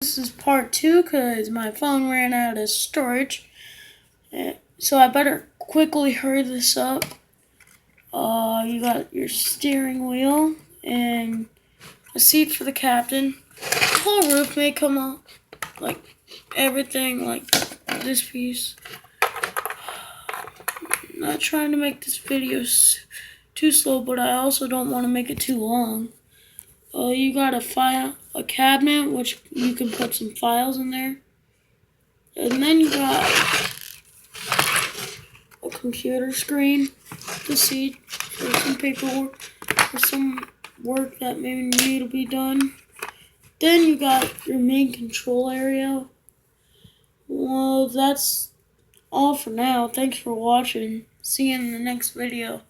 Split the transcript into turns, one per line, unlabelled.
This is part 2 because my phone ran out of storage. So I better quickly hurry this up. You got your steering wheel and a seat for the captain. The whole roof may come off, like everything, like this piece. I'm not trying to make this video too slow, but I also don't want to make it too long. You got a cabinet, which you can put some files in there. And then you got a computer screen to see for some paperwork or some work that may need to be done. Then you got your main control area. Well, that's all for now. Thanks for watching. See you in the next video.